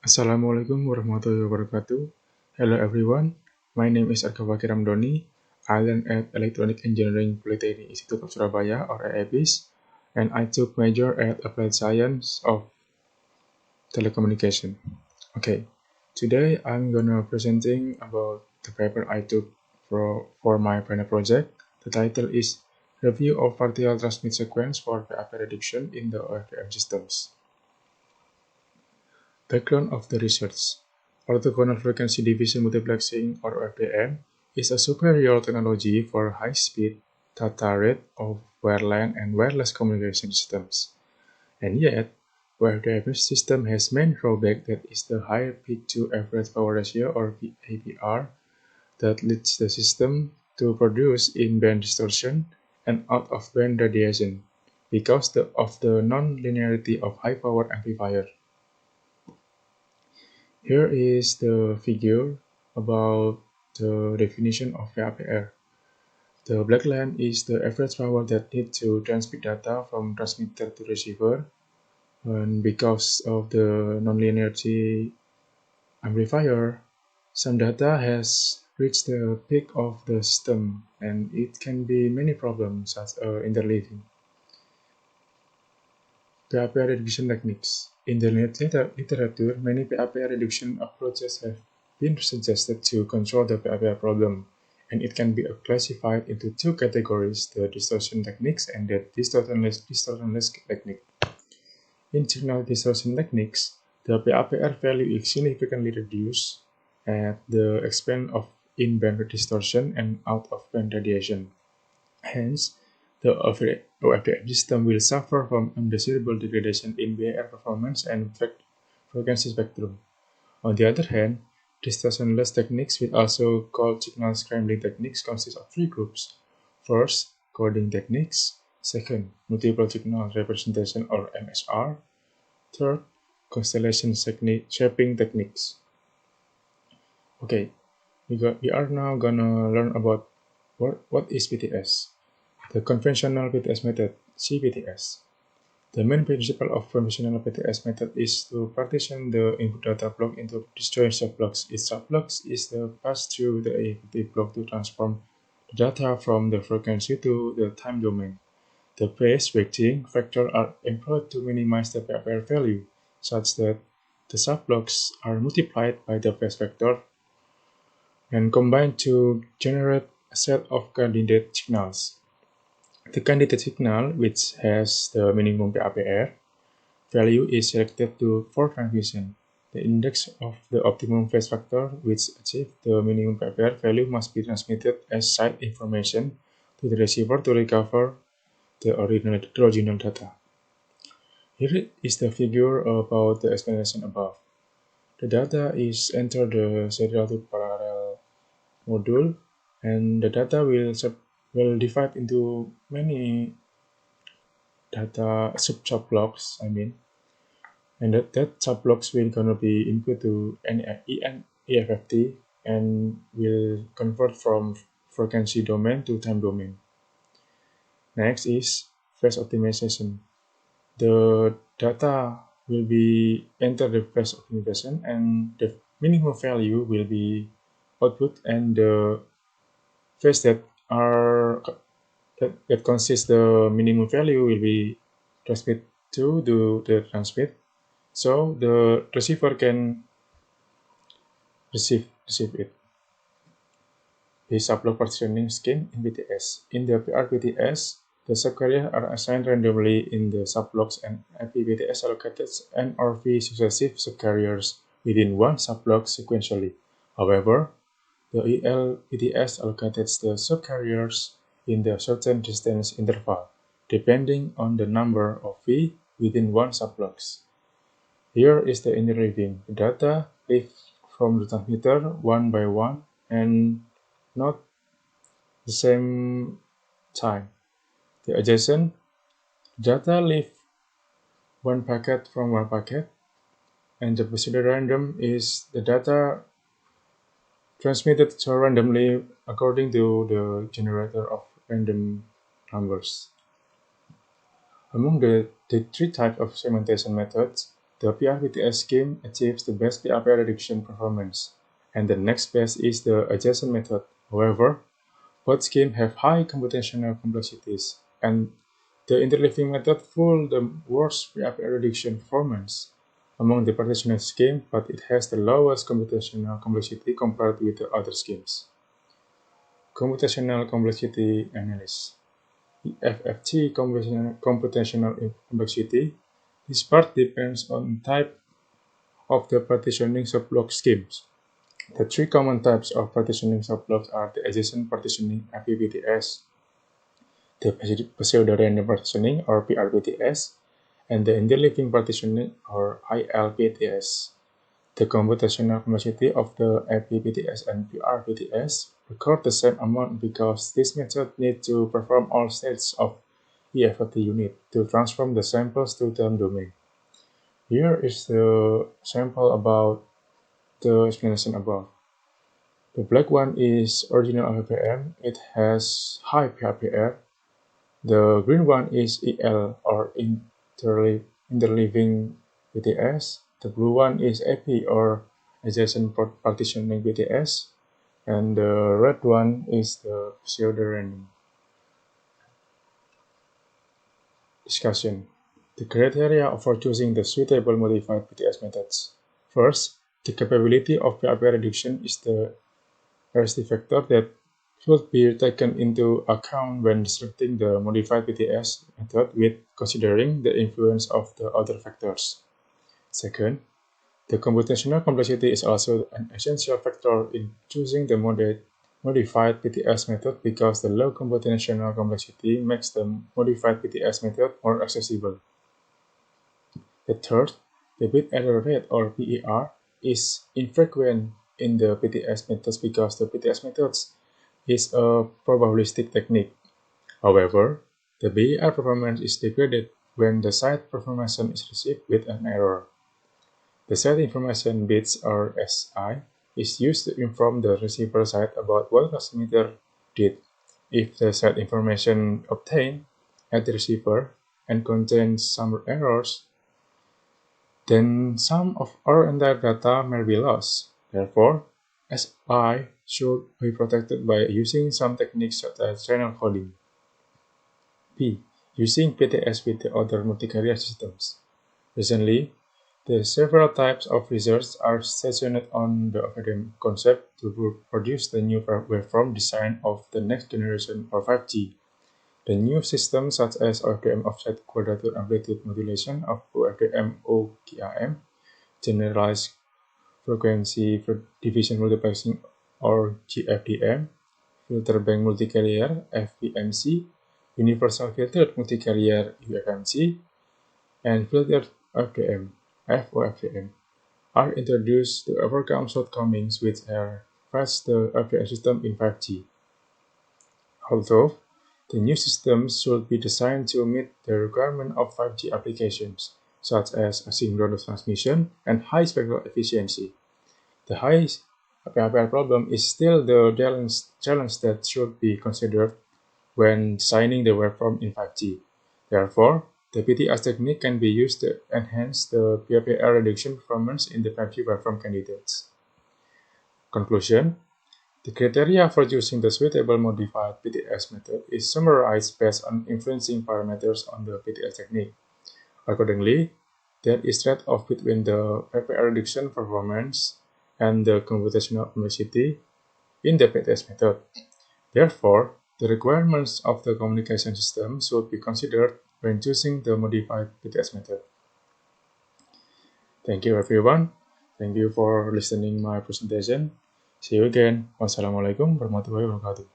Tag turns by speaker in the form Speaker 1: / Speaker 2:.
Speaker 1: Assalamualaikum warahmatullahi wabarakatuh. Hello everyone, my name is Fakih. I learn at Electronic Engineering Polytechnic Institute of Surabaya or EIPIS, and I took major at Applied Science of Telecommunication. Okay, today I'm gonna presenting about the paper I took for my final project. The title is Review of Partial Transmit Sequence for PAP Reduction in the OFDM Systems. Background of the research. Orthogonal frequency division multiplexing, or OFDM, is a superior technology for high-speed data rate of wireline and wireless communication systems. And yet, OFDM system has main drawback, that is the high peak to average power ratio, or APR, that leads the system to produce in-band distortion and out-of-band radiation because of the non-linearity of high-power amplifier. Here is the figure about the definition of VAPR. The black line is the average power that needs to transmit data from transmitter to receiver, and because of the nonlinearity amplifier, some data has reached the peak of the system, and it can be many problems such as interleaving. PAP reduction techniques. In the literature, many PAP reduction approaches have been suggested to control the PAP problem, and it can be classified into two categories: the distortion techniques and the distortionless technique. In general distortion techniques, the PAPR value is significantly reduced at the expense of in-band distortion and out-of-band radiation. Hence, the OFDM system will suffer from undesirable degradation in VAR performance and frequency spectrum. On the other hand, distortionless techniques, which also called signal scrambling techniques, consist of three groups. First, coding techniques. Second, multiple signal representation, or MSR. Third, constellation shaping techniques. Okay, we are now gonna learn about what is PTS. The conventional PTS method, CPTS. The main principle of conventional PTS method is to partition the input data block into disjoint subblocks. Each subblocks is the pass through the APT block to transform the data from the frequency to the time domain. The phase weighting factor are employed to minimize the PAPR value, such that the subblocks are multiplied by the phase factor and combined to generate a set of candidate signals. The candidate signal, which has the minimum PAPR value, is selected for transmission. The index of the optimum phase factor, which achieves the minimum PAPR value, must be transmitted as site information to the receiver to recover the original data. Here is the figure about the explanation above. The data is entered the serial to parallel module, and the data will divide into many data subblocks, and that subblocks will gonna be input to EFFT and will convert from frequency domain to time domain. Next is phase optimization. The data will be enter the phase optimization, and the minimum value will be output, and the phase that consists the minimum value will be transmit to the transmit, so the receiver can receive it. The subblock partitioning scheme in BTS. In the PRBTS, the subcarriers are assigned randomly in the subblocks, and every BTS allocates N or V successive subcarriers within one subblock sequentially. However, the ELBTS allocates the subcarriers in the certain distance interval, depending on the number of V within one subblocks. Here is the interleaving. The data leave from the transmitter one by one and not the same time. The adjacent data leave one packet from one packet, and the procedure random is the data transmitted so randomly according to the generator of random numbers. Among the three types of segmentation methods, the PRPTS scheme achieves the best PRP reduction performance, and the next best is the adjacent method. However, both schemes have high computational complexities, and the interleaving method fulls the worst PRP reduction performance among the partitioning scheme, but it has the lowest computational complexity compared with the other schemes. Computational complexity analysis. FFT computational complexity. This part depends on type of the partitioning subblock schemes. The three common types of partitioning subblocks are the adjacent partitioning (FPPTS), the pseudo-random partitioning or PRPTS, and the interleaving partitioning or ILPTS. The computational complexity of the FPPTS and PRPTS record the same amount because this method needs to perform all stages of EFFT unit to transform the samples to time domain. Here is the sample about the explanation above. The black one is original FPM. It has high PRPR. The green one is EL or interleaving BTS. The blue one is AP or adjacent partitioning BTS. And the red one is the pseudo-random. Discussion. The criteria for choosing the suitable modified BTS methods. First, the capability of PRP reduction is the RST factor that should be taken into account when selecting the modified PTS method with considering the influence of the other factors. Second, the computational complexity is also an essential factor in choosing the modified PTS method because the low computational complexity makes the modified PTS method more accessible. The third, the bit error rate or BER is infrequent in the PTS methods because the PTS methods is a probabilistic technique. However, the BER performance is degraded when the site information is received with an error. The site information bits or SI is used to inform the receiver site about what transmitter did. If the site information obtained at the receiver and contains some errors, then some of our entire data may be lost. Therefore, SI should be protected by using some techniques such as channel calling. B. Using PTS with the other multi-carrier systems. Recently, the several types of research are stationed on the FDM concept to produce the new waveform design of the next generation or 5G. The new systems such as OFDM offset quadrature amplitude modulation of OFDM OGAM, generalized frequency division multiplexing or GFDM, filter bank multicarrier FBMC, universal filtered multicarrier UFMC, and filtered FDM FOFDM are introduced to overcome shortcomings which are faced the FDM system in 5G. Although the new systems should be designed to meet the requirement of 5G applications, such as asynchronous transmission and high spectral efficiency. The high PRPR problem is still the challenge that should be considered when designing the waveform in 5G. Therefore, the PTS technique can be used to enhance the PRPR reduction performance in the 5G waveform candidates. Conclusion. The criteria for choosing the suitable modified PTS method is summarized based on influencing parameters on the PTS technique. Accordingly, there is trade-off between the PRPR reduction performance and the computational complexity in the PTS method. Therefore, the requirements of the communication system should be considered when choosing the modified PTS method. Thank you everyone. Thank you for listening my presentation. See you again. Wassalamualaikum warahmatullahi wabarakatuh.